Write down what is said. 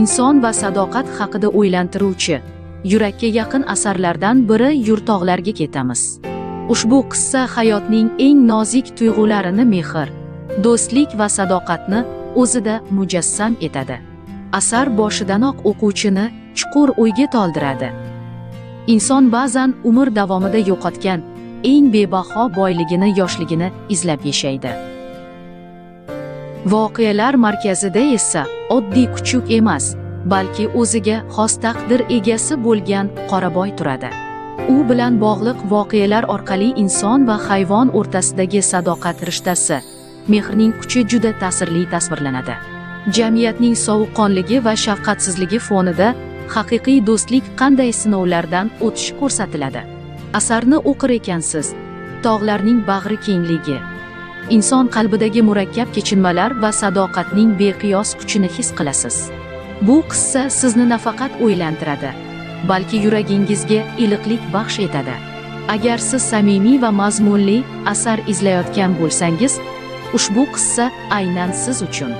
inson va sadoqat haqida o'ylantiruvchi, yurakka yaqin asarlardan biri Yurtoqlarga ketamiz. Ushbu qissa hayotning eng nozik tuyg'ularini mehr, do'stlik va sadoqatni o'zida mujassam etadi. Asar boshidanoq o'quvchini chuqur o'yga toldiradi. Inson ba'zan umr davomida yo'qotgan eng bebaho boyligini yoshligini izlab yashaydi. Voqealar markazida esa oddiy kuchuk emas, balki o'ziga xos taqdir egasi bo'lgan Qoraboy turadi. U bilan bog'liq voqealar orqali inson va hayvon o'rtasidagi sadoqat rishtasi, mehrning kuchi juda ta'sirli tasvirlanadi. Jamiyatning sovuqqonligi va shafqatsizligi fonida haqiqiy do'stlik qanday sinovlardan o'tishi ko'rsatiladi. Asarni o'qir ekansiz, tog'larning bag'ri kengligi, inson qalbidagi murakkab kechinmalar va sadoqatning beqiyos kuchini his qilasiz. Bu qissa sizni nafaqat o'ylantiradi, balki yuragingizga iliqlik baxsh etadi. Agar siz samimiy va mazmunli asar izlayotgan bo'lsangiz, ushbu qissa aynan siz uchun.